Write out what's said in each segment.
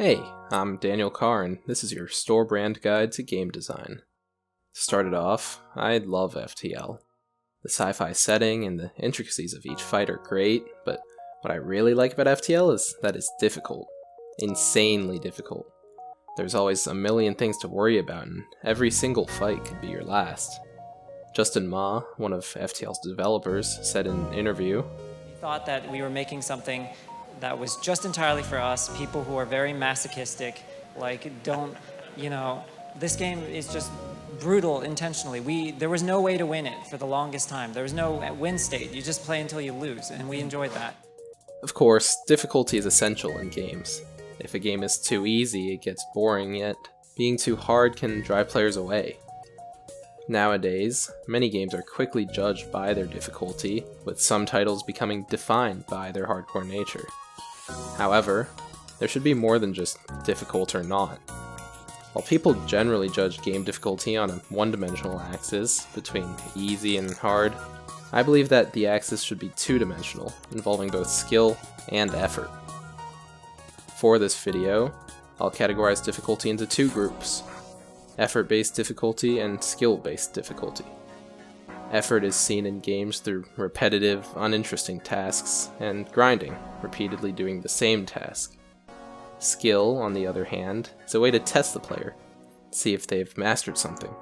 Hey, I'm Daniel Carr, and this is your store brand guide to game design. To start it off, I love FTL. The sci-fi setting and the intricacies of each fight are great, but what I really like about FTL is that it's difficult. Insanely difficult. There's always a million things to worry about, and every single fight could be your last. Justin Ma, one of FTL's developers, said in an interview, We thought that we were making something that was just entirely for us, people who are very masochistic, this game is just brutal intentionally. There was no way to win it for the longest time. There was no win state. You just play until you lose, and we enjoyed that. Of course, difficulty is essential in games. If a game is too easy, it gets boring, yet being too hard can drive players away. Nowadays, many games are quickly judged by their difficulty, with some titles becoming defined by their hardcore nature. However, there should be more than just difficult or not. While people generally judge game difficulty on a one-dimensional axis between easy and hard, I believe that the axis should be two-dimensional, involving both skill and effort. For this video, I'll categorize difficulty into two groups: effort-based difficulty and skill-based difficulty. Effort is seen in games through repetitive, uninteresting tasks, and grinding, repeatedly doing the same task. Skill, on the other hand, is a way to test the player, see if they've mastered something.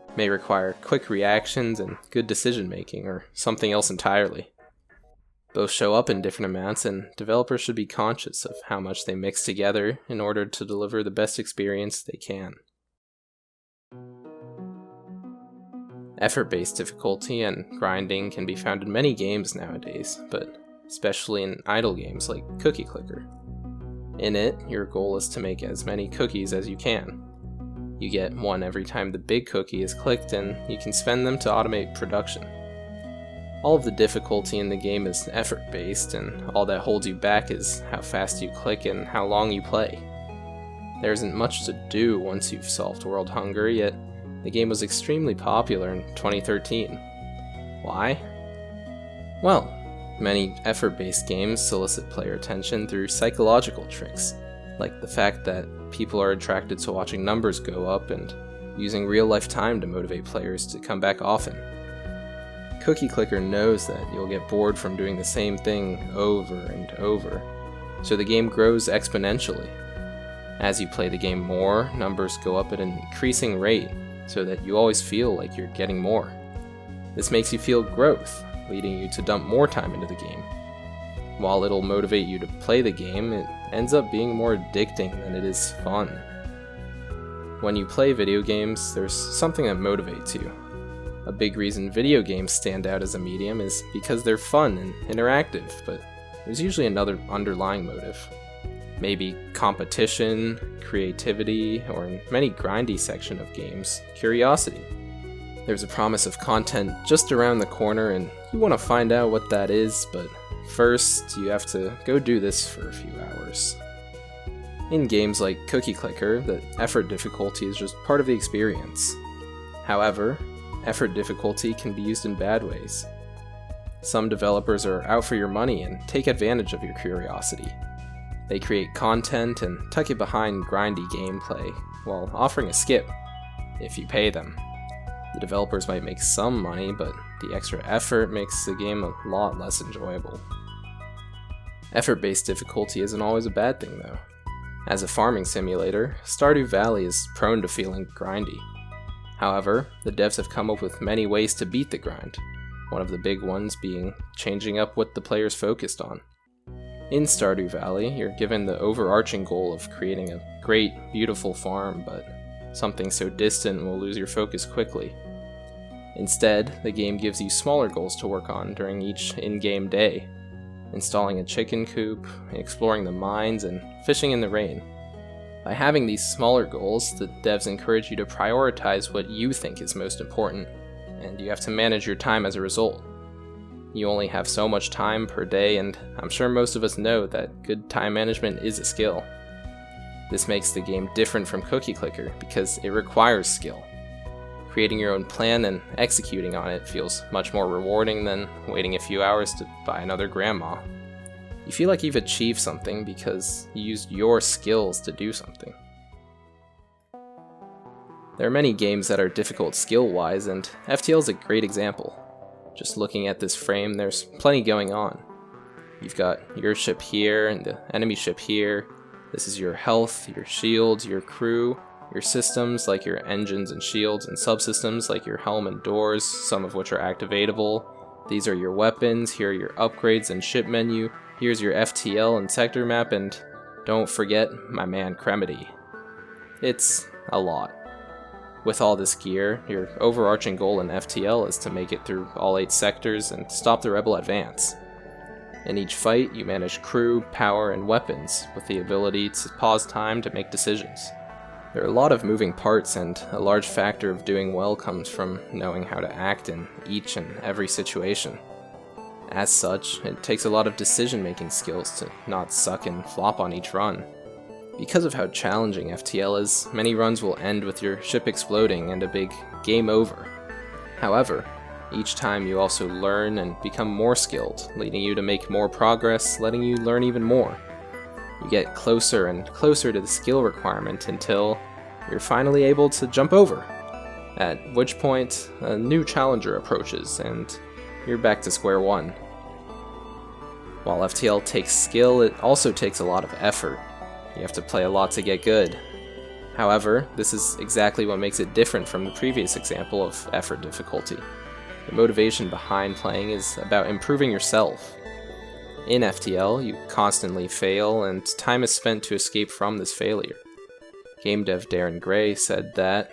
It may require quick reactions and good decision-making, or something else entirely. Both show up in different amounts, and developers should be conscious of how much they mix together in order to deliver the best experience they can. Effort-based difficulty and grinding can be found in many games nowadays, but especially in idle games like Cookie Clicker. In it, your goal is to make as many cookies as you can. You get one every time the big cookie is clicked, and you can spend them to automate production. All of the difficulty in the game is effort-based, and all that holds you back is how fast you click and how long you play. There isn't much to do once you've solved world hunger, yet the game was extremely popular in 2013. Why? Well, many effort-based games solicit player attention through psychological tricks, like the fact that people are attracted to watching numbers go up and using real-life time to motivate players to come back often. Cookie Clicker knows that you'll get bored from doing the same thing over and over, so the game grows exponentially. As you play the game more, numbers go up at an increasing rate, so that you always feel like you're getting more. This makes you feel growth, leading you to dump more time into the game. While it'll motivate you to play the game, it ends up being more addicting than it is fun. When you play video games, there's something that motivates you. A big reason video games stand out as a medium is because they're fun and interactive, but there's usually another underlying motive. Maybe competition, creativity, or in many grindy section of games, curiosity. There's a promise of content just around the corner, and you want to find out what that is, but first you have to go do this for a few hours. In games like Cookie Clicker, the effort difficulty is just part of the experience. However, effort difficulty can be used in bad ways. Some developers are out for your money and take advantage of your curiosity. They create content and tuck it behind grindy gameplay, while offering a skip, if you pay them. The developers might make some money, but the extra effort makes the game a lot less enjoyable. Effort-based difficulty isn't always a bad thing, though. As a farming simulator, Stardew Valley is prone to feeling grindy. However, the devs have come up with many ways to beat the grind, one of the big ones being changing up what the player's focused on. In Stardew Valley, you're given the overarching goal of creating a great, beautiful farm, but something so distant will lose your focus quickly. Instead, the game gives you smaller goals to work on during each in-game day, installing a chicken coop, exploring the mines, and fishing in the rain. By having these smaller goals, the devs encourage you to prioritize what you think is most important, and you have to manage your time as a result. You only have so much time per day, and I'm sure most of us know that good time management is a skill. This makes the game different from Cookie Clicker because it requires skill. Creating your own plan and executing on it feels much more rewarding than waiting a few hours to buy another grandma. You feel like you've achieved something because you used your skills to do something. There are many games that are difficult skill-wise, and FTL is a great example. Just looking at this frame, there's plenty going on. You've got your ship here and the enemy ship here. This is your health, your shields, your crew, your systems like your engines and shields, and subsystems like your helm and doors, some of which are activatable. These are your weapons, here are your upgrades and ship menu, here's your FTL and sector map, and don't forget my man Cremedy. It's a lot. With all this gear, your overarching goal in FTL is to make it through all 8 sectors and stop the rebel advance. In each fight, you manage crew, power, and weapons, with the ability to pause time to make decisions. There are a lot of moving parts, and a large factor of doing well comes from knowing how to act in each and every situation. As such, it takes a lot of decision-making skills to not suck and flop on each run. Because of how challenging FTL is, many runs will end with your ship exploding and a big game over. However, each time you also learn and become more skilled, leading you to make more progress, letting you learn even more. You get closer and closer to the skill requirement until you're finally able to jump over, at which point a new challenger approaches and you're back to square one. While FTL takes skill, it also takes a lot of effort. You have to play a lot to get good. However, this is exactly what makes it different from the previous example of effort difficulty. The motivation behind playing is about improving yourself. In FTL, you constantly fail, and time is spent to escape from this failure. Game dev Darren Gray said that,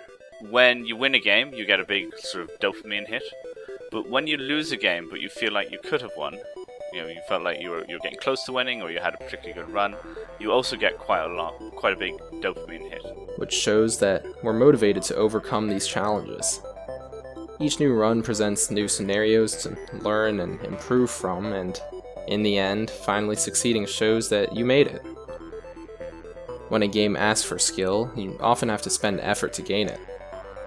when you win a game, you get a big sort of dopamine hit, but when you lose a game but you feel like you could have won, you felt like you're getting close to winning, or you had a particularly good run, you also get quite a big dopamine hit. Which shows that we're motivated to overcome these challenges. Each new run presents new scenarios to learn and improve from, and in the end, finally succeeding shows that you made it. When a game asks for skill, you often have to spend effort to gain it.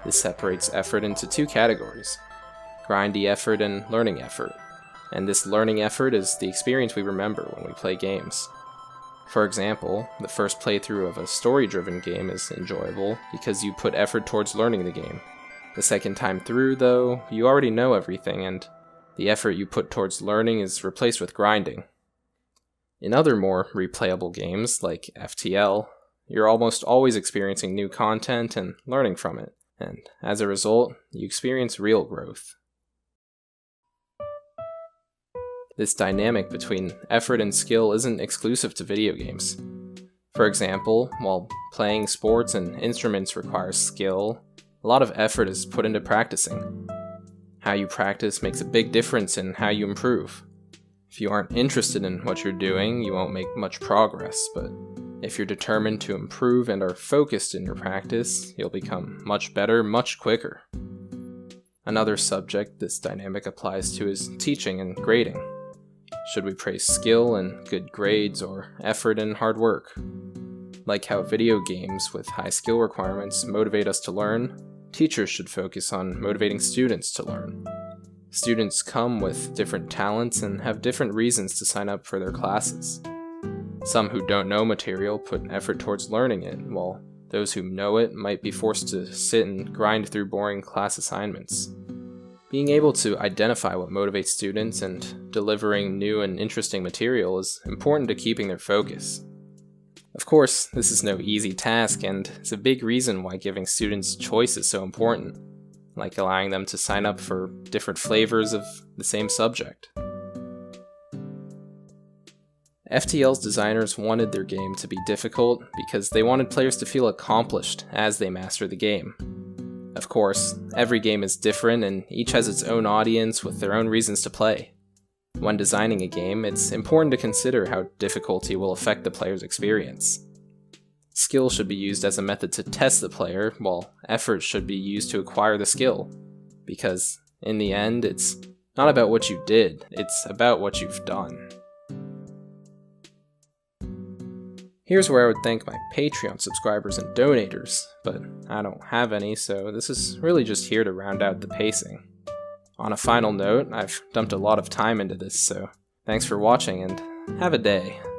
This separates effort into 2 categories: grindy effort and learning effort. And this learning effort is the experience we remember when we play games. For example, the first playthrough of a story-driven game is enjoyable because you put effort towards learning the game. The second time through, though, you already know everything, and the effort you put towards learning is replaced with grinding. In other more replayable games, like FTL, you're almost always experiencing new content and learning from it, and as a result, you experience real growth. This dynamic between effort and skill isn't exclusive to video games. For example, while playing sports and instruments requires skill, a lot of effort is put into practicing. How you practice makes a big difference in how you improve. If you aren't interested in what you're doing, you won't make much progress, but if you're determined to improve and are focused in your practice, you'll become much better much quicker. Another subject this dynamic applies to is teaching and grading. Should we praise skill and good grades, or effort and hard work? Like how video games with high skill requirements motivate us to learn, teachers should focus on motivating students to learn. Students come with different talents and have different reasons to sign up for their classes. Some who don't know material put effort towards learning it, while those who know it might be forced to sit and grind through boring class assignments. Being able to identify what motivates students and delivering new and interesting material is important to keeping their focus. Of course, this is no easy task, and it's a big reason why giving students choice is so important, like allowing them to sign up for different flavors of the same subject. FTL's designers wanted their game to be difficult because they wanted players to feel accomplished as they master the game. Of course, every game is different and each has its own audience with their own reasons to play. When designing a game, it's important to consider how difficulty will affect the player's experience. Skill should be used as a method to test the player, while effort should be used to acquire the skill. Because, in the end, it's not about what you did, it's about what you've done. Here's where I would thank my Patreon subscribers and donators, but I don't have any, so this is really just here to round out the pacing. On a final note, I've dumped a lot of time into this, so thanks for watching and Have a day.